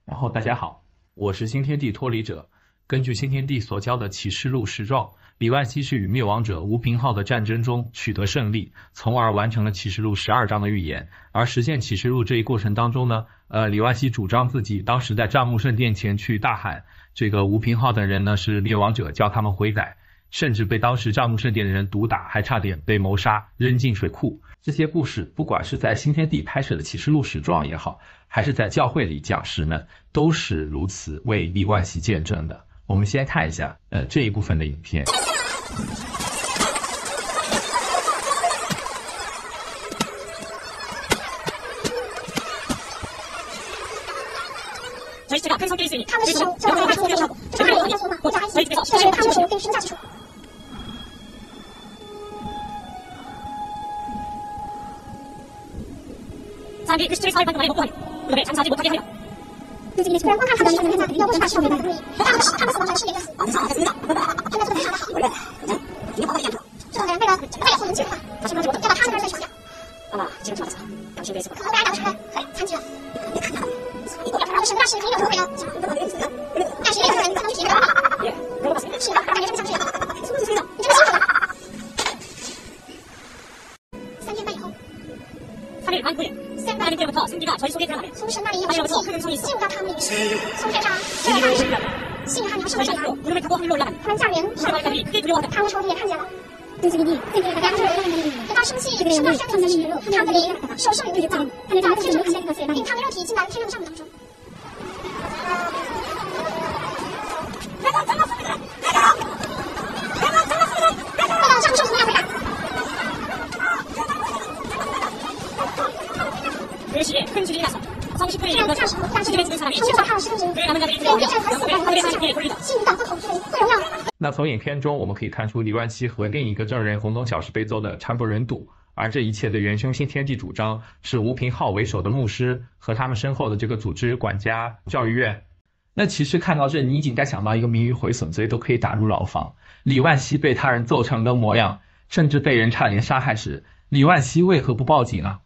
然后大家好，我是新天地脱离者。根据新天地所交的启示录实状，李万熙是与灭亡者吴平浩的战争中取得胜利，从而完成了启示录12章的预言。而实现启示录这一过程当中呢，李万熙主张自己当时在帐幕圣殿前去大喊，这个吴平浩等人呢是灭亡者，叫他们悔改，甚至被当时帐幕圣殿的人毒打，还差点被谋杀，扔进水库。这些故事，不管是在新天地拍摄的启示录实状也好，还是在教会里讲时呢，都是如此为李万熙见证的。我们先看一下这一部分的影片。저희 집가 큰 성격이 있으니 탐을 시켜 저를 같이 소개하고 저를 어디서 보자 저희 집에서 저를 탐을 시켜 큰 신자지죠. 사람들이 그 시체를 사흘 동안에 먹고 하니 그들의 장사하지 못하게 하여 그들이 그런 뻔한 가면이 있는 회사들이 너무 사시오며 탐에서 먼저 실례했어. 어디서 알았습니다. 탐에서 먼저 알아. 원래 그냥 이거 먹어야 돼. 저는 내가 빨리 손을 치우다. 다시 먼저 내가 탐을 할 수 있냐? 아마 지금 좀 알았어. 당신도 있을 거야. 그거 알아도 그래. 그래 산지야. 이거 별로 신나 시 그냥 그래요. 다시 이거 그냥 상식 이거. 예. 그거 봤습니다. 신나. 나중에 좀 상식. 무슨 소리야? 이제 신나. 3일 반 이후. 3일 반 후에 하나님 때부터 승기가 저희 속에 드러나며 하늘로부터 큰 음성이 있어 신이 한 여섯 명 구름을 타고 하늘로 올라가니 하늘바람이 크게 두려워하다. 对这个地，这个两个人，直到生气这个人对他们是他们里受圣灵的光，他们长得是有些个谁吧？并他们肉体进来天上的帐幕当中。上受什么样回答？ 그 시에 큰 지진이 나서 성식물이 일어나서 시름에 죽은 사람이 그 남은 자들이 들어오며 영국의 하늘의 하나님께 돌리다. 那从影片中我们可以看出，李万熙和另一个证人洪东晓是被揍的惨不忍睹，而这一切的元凶新天地主张是吴平浩为首的牧师和他们身后的这个组织管家教育院。那其实看到这，你仅该想到一个名誉毁损罪都可以打入牢房。李万熙被他人揍成的模样，甚至被人差点杀害时，李万熙为何不报警呢？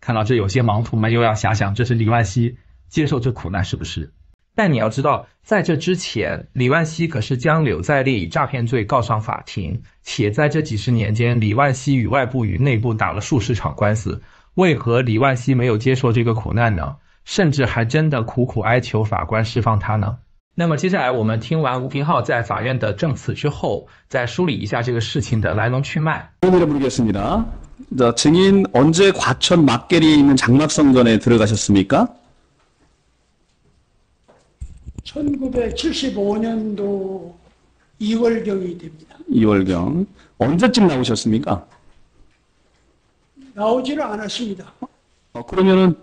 看到这，有些盲徒们又要遐想，这是李万熙接受这苦难是不是？但你要知道，在这之前，李万熙可是将柳在烈以诈骗罪告上法庭，且在这几十年间，李万熙与外部与内部打了数十场官司。为何李万熙没有接受这个苦难呢？甚至还真的苦苦哀求法官释放他呢？那么接下来我们听完吴平浩在法院的证词之后，再梳理一下这个事情的来龙去脉。 부르겠습니다. 자, 증인 언제 과천 막계리에 있는 장막성전에 들어가셨습니까? 1975년도 2월경이 됩니다. 2월경. 언제쯤 나오셨습니까? 나오지를 않았습니다. 그러면은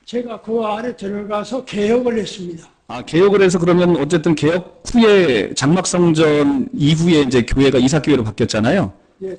제가 그 안에 들어가서 개혁을 했습니다. 개혁을 해서 그러면 어쨌든 개혁 후에 장막성전 이후에 이제 교회가 이사교회로 바뀌었잖아요. 예,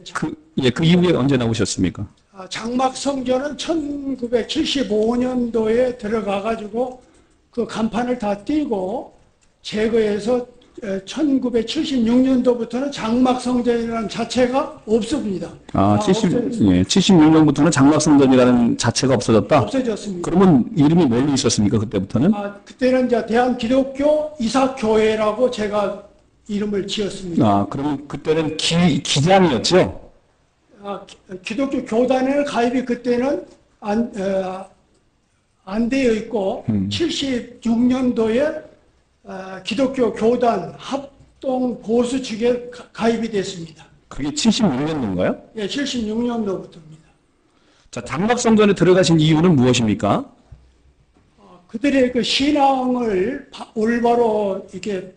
그 이후에 언제 나오셨습니까? 장막성전은 1975년도에 들어가가지고 그 간판을 다 띄고 제거해서 1976년도부터는 장막성전이라는 자체가 없습니다. 76년부터는 장막성전이라는 자체가 없어졌다? 없어졌습니다. 그러면 이름이 뭘로 있었습니까? 그때부터는? 그때는 이제 대한기독교 이사교회라고 제가 이름을 지었습니다. 그러면 그때는 기장이었죠? 기독교 교단에는 가입이 그때는 안 되어 있고 76년도에 기독교 교단 합동 보수 측에 가입이 됐습니다. 그게 76년도인가요? 예, 76년도부터입니다. 자, 장막성전에 들어가신 이유는 무엇입니까? 그들의 그 신앙을 올바로 이렇게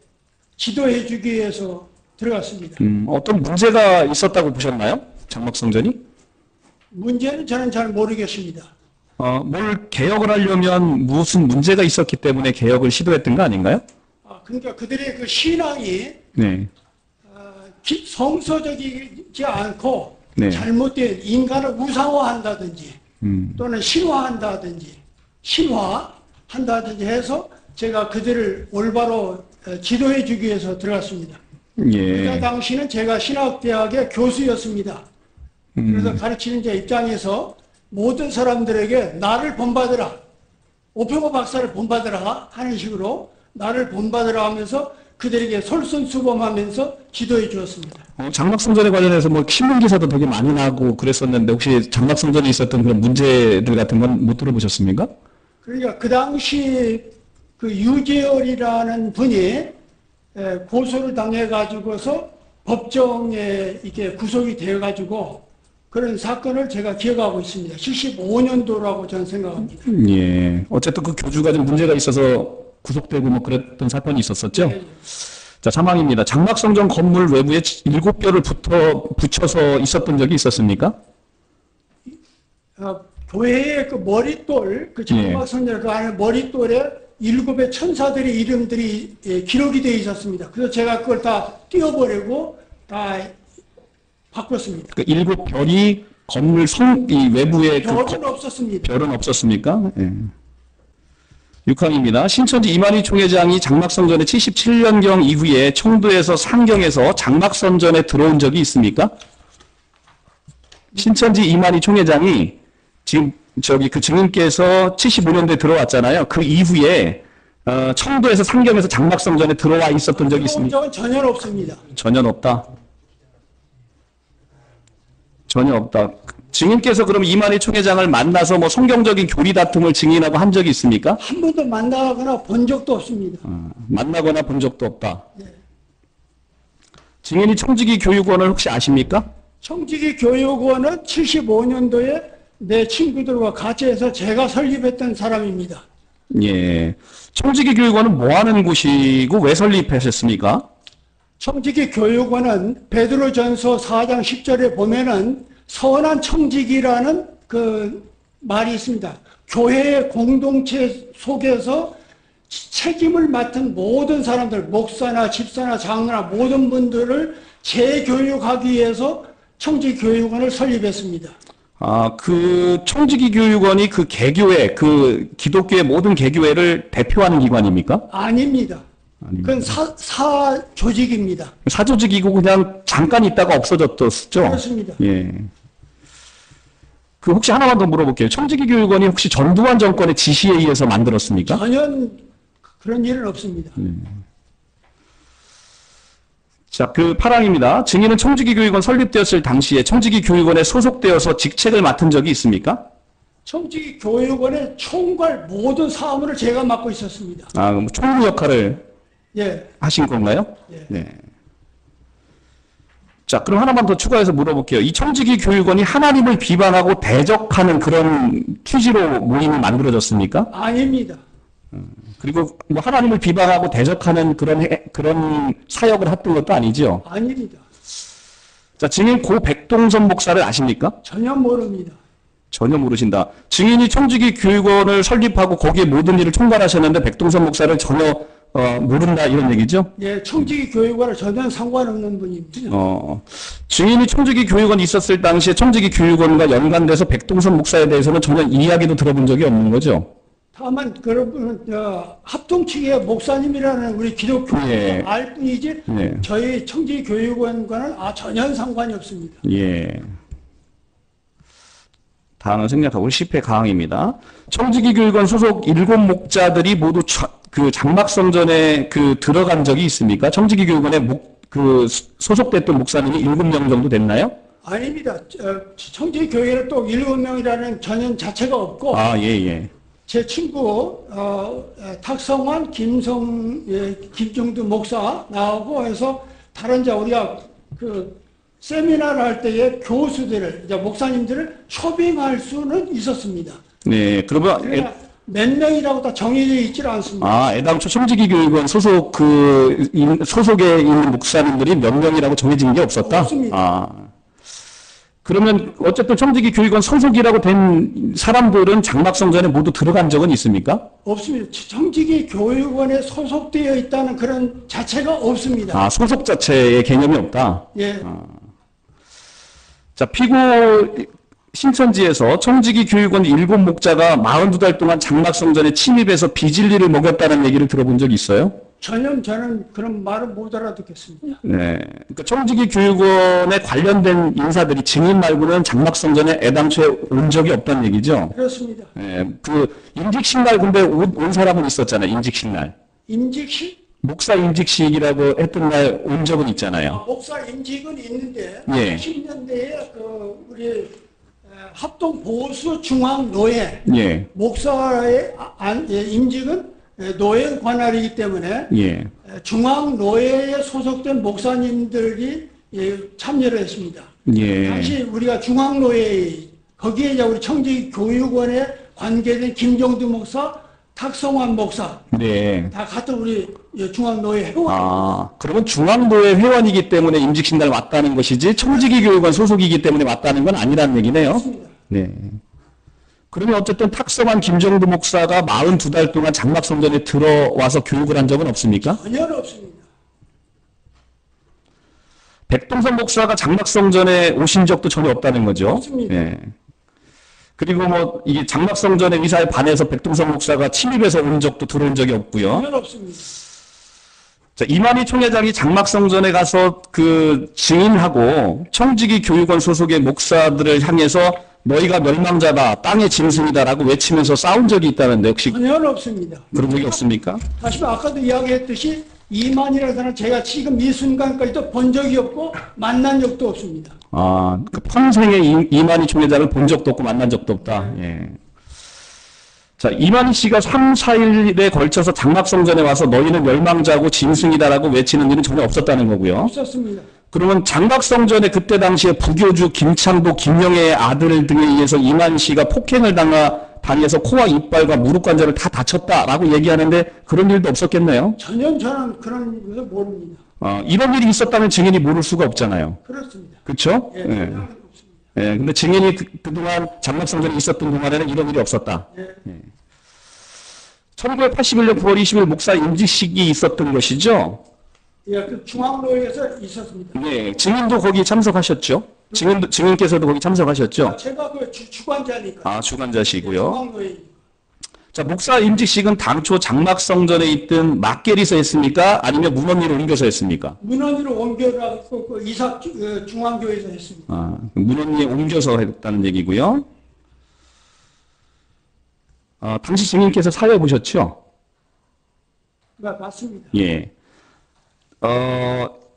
지도해 주기 위해서 들어갔습니다. 어떤 문제가 있었다고 보셨나요? 장막성전이? 문제는 저는 잘 모르겠습니다. 뭘 개혁을 하려면 무슨 문제가 있었기 때문에 개혁을 시도했던 거 아닌가요? 그러니까 그들의 그 신앙이 네. 성서적이지 않고 네. 잘못된 인간을 우상화한다든지 또는 신화한다든지 해서 제가 그들을 올바로 지도해 주기 위해서 들어갔습니다. 예. 그때 당시는 제가 신학대학의 교수였습니다. 그래서 가르치는 제 입장에서 모든 사람들에게 나를 본받으라. 오평호 박사를 본받으라 하는 식으로 나를 본받으라 하면서 그들에게 솔선수범하면서 지도해 주었습니다. 장막성전에 관련해서 뭐 신문 기사도 되게 많이 나고 그랬었는데 혹시 장막성전에 있었던 그런 문제들 같은 건 못 들어보셨습니까? 그러니까 그 당시 그 유재열이라는 분이 고소를 당해가지고서 법정에 이게 구속이 되어가지고 그런 사건을 제가 기억하고 있습니다. 75년도라고 저는 생각합니다. 예. 어쨌든 그 교주가 좀 문제가 있어서 구속되고 뭐 그랬던 사건이 있었었죠? 네. 자, 사망입니다. 장막성전 건물 외부에 7뼈를 붙여서 있었던 적이 있었습니까? 교회의 그 머릿돌, 그 장막성전 그 안에 머릿돌에 7의 천사들의 이름들이 기록이 되어 있었습니다. 그래서 제가 그걸 다 띄워버리고 다 바꿨습니다. 그 7별이 건물 이 외부에 별은 없었습니다. 별은 없었습니까? 예. 6항입니다. 신천지 이만희 총회장이 장막성전의 77년경 이후에 청도에서 상경에서 장막성전에 들어온 적이 있습니까? 신천지 이만희 총회장이 지금 그 증인께서 75년도에 들어왔잖아요. 그 이후에 청도에서 상경에서 장막성전에 들어와 있었던 적이 있습니까? 적은 전혀 없습니다. 전혀 없다. 전혀 없다. 증인께서 그럼 이만희 총회장을 만나서 뭐 성경적인 교리 다툼을 증인하고 한 적이 있습니까? 한 번도 만나거나 본 적도 없습니다. 만나거나 본 적도 없다. 증인이 청지기 교육원을 혹시 아십니까? 청지기 교육원은 75년도에 내 친구들과 같이 해서 제가 설립했던 사람입니다. 예. 청지기 교육원은 뭐 하는 곳이고 왜 설립하셨습니까? 청지기 교육원은 베드로전서 4장 10절에 보면은 선한 청지기라는 그 말이 있습니다. 교회의 공동체 속에서 책임을 맡은 모든 사람들, 목사나 집사나 장로나 모든 분들을 재교육하기 위해서 청지기 교육원을 설립했습니다. 그 청지기 교육원이 그 개교회, 그 기독교의 모든 개교회를 대표하는 기관입니까? 아닙니다. 그건 사 조직입니다. 사조직이고 그냥 잠깐 있다가 없어졌었죠? 그렇습니다. 예. 그 혹시 하나만 더 물어볼게요. 청지기 교육원이 혹시 전두환 정권의 지시에 의해서 만들었습니까? 전혀 그런 일은 없습니다. 자, 그 8항입니다. 증인은 청지기 교육원 설립되었을 당시에 청지기 교육원에 소속되어서 직책을 맡은 적이 있습니까? 청지기 교육원의 총괄 모든 사무를 제가 맡고 있었습니다. 그럼 총무 역할을 예. 하신 건가요? 예. 네. 자, 그럼 하나만 더 추가해서 물어볼게요. 이 청지기 교육원이 하나님을 비방하고 대적하는 그런 취지로 모임이 만들어졌습니까? 아닙니다. 그리고 뭐 하나님을 비방하고 대적하는 그런 사역을 했던 것도 아니죠? 아닙니다. 자, 증인 고 백동선 목사를 아십니까? 전혀 모릅니다. 전혀 모르신다. 증인이 청지기 교육원을 설립하고 거기에 모든 일을 총괄하셨는데 백동선 목사를 전혀 모른다 이런 얘기죠? 예, 청지기 교육원은 전혀 상관없는 분입니다. 증인이 청지기 교육원이 있었을 당시에 청지기 교육원과 연관돼서 백동선 목사에 대해서는 전혀 이야기도 들어본 적이 없는 거죠? 다만 그런 합동 측의 목사님이라는 우리 기독교가 예. 알 뿐이지 예. 저희 청지기 교육원과는 전혀 상관이 없습니다. 예. 다음은 생략하고 10회 가항입니다. 청지기 교육원 소속 7목자들이 모두 그 장막성전에 들어간 적이 있습니까? 청지기 교육원에 소속됐던 목사님이 7명 정도 됐나요? 아닙니다. 청지기 교육에는 또 7명이라는 전형 자체가 없고 예. 제 친구 탁성환, 김정두 목사 나오고 해서 다른 우리가 세미나를 할 때에 교수들을 목사님들을 초빙할 수는 있었습니다. 네, 그러면 몇 명이라고 다 정해져 있질 않습니다. 애당초 청지기 교육원 소속에 있는 목사님들이 몇 명이라고 정해진 게 없었다? 없습니다. 그러면 어쨌든 청지기 교육원 소속이라고 된 사람들은 장막성전에 모두 들어간 적은 있습니까? 없습니다. 청지기 교육원에 소속되어 있다는 그런 자체가 없습니다. 소속 자체의 개념이 없다? 예. 자, 신천지에서 청지기 교육원 7목자가 42달 동안 장막성전에 침입해서 비진리를 먹였다는 얘기를 들어본 적이 있어요? 전혀 저는 그런 말을 못 알아듣겠습니다. 네. 그러니까 청지기 교육원에 관련된 인사들이 증인 말고는 장막성전에 애당초에 온 적이 없다는 얘기죠? 그렇습니다. 네. 그 임직식 날 근데 온 사람은 있었잖아요. 임직식 날. 임직식? 목사 임직식이라고 했던 날 온 적은 있잖아요. 목사 임직은 있는데 예. 80년대에 그 우리 합동 보수 중앙 노예 예. 목사의 임직은 노예 관할이기 때문에 예. 중앙 노예에 소속된 목사님들이 참여를 했습니다. 예. 당시 우리가 중앙 노예 거기에 이제 우리 청지 교육원에 관계된 김정두 목사, 탁성환 목사 네. 다 같은 우리 중앙노예 회원. 아, 그러면 중앙노예 회원이기 때문에 임직식 날 왔다는 것이지 청지기 교육원 소속이기 때문에 왔다는 건 아니라는 얘기네요. 맞습니다. 네. 그러면 어쨌든 탁성환 김정두 목사가 42달 동안 장막성전에 들어와서 교육을 한 적은 없습니까? 전혀 없습니다. 백동선 목사가 장막성전에 오신 적도 전혀 없다는 거죠. 없습니다. 네. 그리고 뭐 이게 장막성전의 의사에 반해서 백동선 목사가 침입해서 온 적도 들어온 적이 없고요. 전혀 없습니다. 자, 이만희 총회장이 장막성전에 가서 그 증인하고 청지기 교육원 소속의 목사들을 향해서 너희가 멸망자다, 땅의 짐승이다라고 외치면서 싸운 적이 있다는데 혹시 전혀 없습니다. 그런 적이 없습니까? 다시 아까도 이야기했듯이 이만이라는 사람 제가 지금 이 순간까지도 본 적이 없고 만난 적도 없습니다. 아, 그 평생에 이만희 총회장을 본 적도 없고 만난 적도 없다. 예. 자, 이만희 씨가 3, 4일에 걸쳐서 장막성전에 와서 너희는 멸망자고 짐승이다라고 외치는 일은 전혀 없었다는 거고요. 없었습니다. 그러면 장막성전에 그때 당시에 부교주 김창도, 김영애의 아들 등에 의해서 이만희 씨가 폭행을 당해서 코와 이빨과 무릎 관절을 다 다쳤다라고 얘기하는데 그런 일도 없었겠네요. 전혀 저는 그런 것을 모릅니다. 이런 일이 있었다면 증인이 모를 수가 없잖아요. 그렇습니다. 그렇죠? 예, 예. 전혀 없습니다. 예, 근데 증인이 그동안 장막성전에 있었던 동안에는 이런 일이 없었다. 예. 1981년 9월 20일 목사 임직식이 있었던 것이죠? 예, 그 중앙노예에서 있었습니다. 네, 증인도 거기 참석하셨죠? 증인께서도 거기 참석하셨죠? 제가 그 주관자니까. 아, 주관자시고요. 중앙노예. 자, 목사 임직식은 당초 장막성전에 있던 막계리서 했습니까? 아니면 문헌리로 옮겨서 했습니까? 문헌으로 옮겨라고 그 이삭 중앙교회에서 했습니다. 아, 문헌리에 옮겨서 했다는 얘기고요. 당시 증인께서 사회 보셨죠? 네, 맞습니다. 예.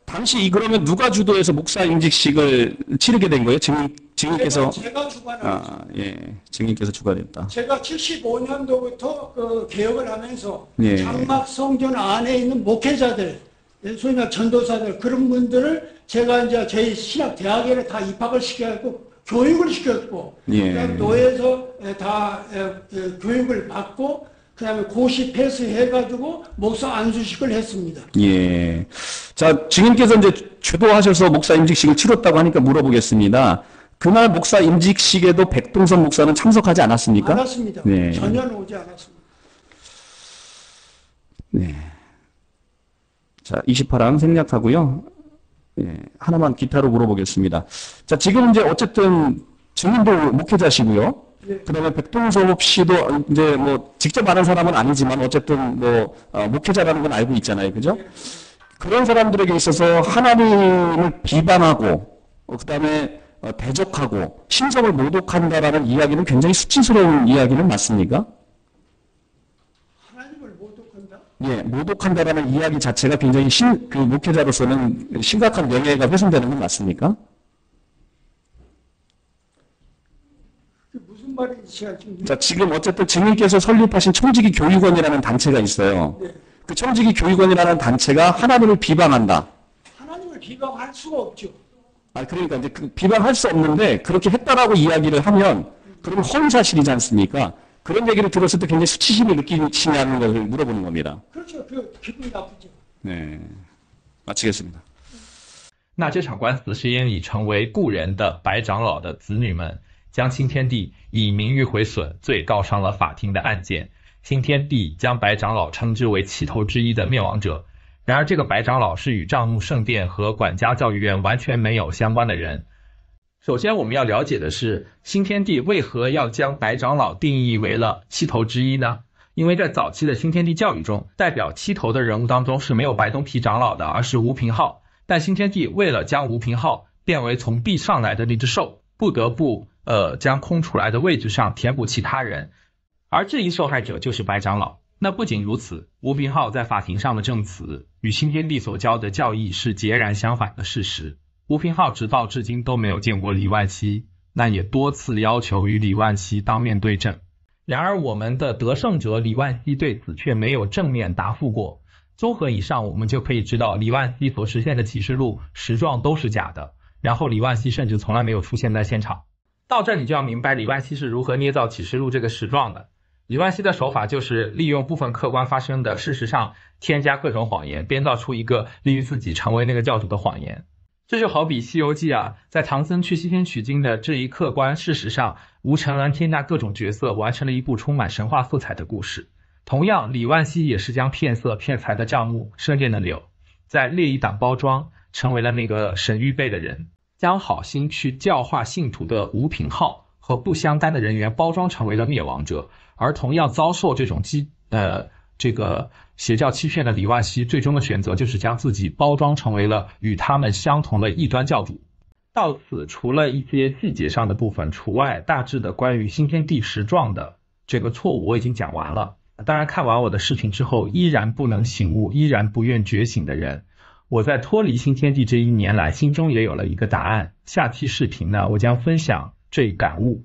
당시 그러면 누가 주도해서 목사 임직식을 치르게 된 거예요? 증인께서? 제가 주관하고 예. 증인께서 주관했다. 제가 75년도부터 그 개혁을 하면서 예. 장막성전 안에 있는 목회자들, 소위 말해 전도사들 그런 분들을 제가 이제 저희 신학대학에 다 입학을 시켜갖고 교육을 시켰고 예. 그다음에 노예에서 다 교육을 받고 그다음에 고시 패스해가지고 목사 안수식을 했습니다. 예. 자, 증인께서 이제 주도하셔서 목사 임직식을 치렀다고 하니까 물어보겠습니다. 그날 목사 임직식에도 백동선 목사는 참석하지 않았습니까? 않았습니다. 네. 전혀 오지 않았습니다. 네. 자, 28항 생략하고요. 예, 하나만 기타로 물어보겠습니다. 자, 지금 이제 어쨌든 증인도 목회자시고요. 네. 그다음에 백동섭 씨도 이제 뭐 직접 아는 사람은 아니지만 어쨌든 뭐 목회자라는 건 알고 있잖아요, 그죠? 그런 사람들에게 있어서 하나님을 비방하고 그다음에 대적하고 신성을 모독한다라는 이야기는 굉장히 수치스러운 이야기는 맞습니까? 하나님을 모독한다? 예, 모독한다라는 이야기 자체가 굉장히 그 목회자로서는 심각한 명예가 훼손되는 건 맞습니까? 그게 무슨 말인지 제가 지금 자, 지금 어쨌든 증인께서 설립하신 청지기 교육원이라는 단체가 있어요. 네. 그 청지기 교육원이라는 단체가 하나님을 비방한다. 하나님을 비방할 수가 없죠. 그러니까 이제 그 비방할 수 없는데 그렇게 했다라고 이야기를 하면 그러면 허위사실이지 않습니까? 그런 얘기를 들었을 때 굉장히 수치심을 느끼시냐는 것을 물어보는 겁니다. 그렇죠. 그 기분이 나쁘죠. 네, 마치겠습니다. 那这场官司是因已成为故人的白长老的子女们将新天地以名誉毁损罪告上了法庭的案件。新天地将白长老称之为起头之一的灭亡者。然而这个白长老是与帐幕圣殿和管家教育院完全没有相关的人。首先我们要了解的是，新天地为何要将白长老定义为了七头之一呢？因为在早期的新天地教育中，代表七头的人物当中是没有白东皮长老的，而是吴平浩。但新天地为了将吴平浩变为从地上来的那只兽，不得不将空出来的位置上填补其他人，而这一受害者就是白长老。那不仅如此，吴平浩在法庭上的证词与新天地所教的教义是截然相反的事实。吴平浩直到至今都没有见过李万熙，那也多次要求与李万熙当面对证。然而我们的得胜者李万熙对此却没有正面答复过。综合以上，我们就可以知道李万熙所实现的启示录实状都是假的，然后李万熙甚至从来没有出现在现场。到这里就要明白李万熙是如何捏造启示录这个实状的。李万熙的手法就是利用部分客观发生的事实上添加各种谎言，编造出一个利于自己成为那个教主的谎言。这就好比西游记在唐僧去西天取经的这一客观事实上，吴承恩添加各种角色，完成了一部充满神话色彩的故事。同样，李万熙也是将骗色骗财的账目顺利的柳，在列一党包装，成为了那个神预备的人，将好心去教化信徒的吴平浩和不相干的人员包装成为了灭亡者。而同样遭受这种这个邪教欺骗的李万熙，最终的选择就是将自己包装成为了与他们相同的异端教主。到此，除了一些细节上的部分除外，大致的关于新天地实状的这个错误我已经讲完了。当然，看完我的视频之后依然不能醒悟，依然不愿觉醒的人，我在脱离新天地这1年来，心中也有了一个答案。下期视频呢，我将分享这一感悟。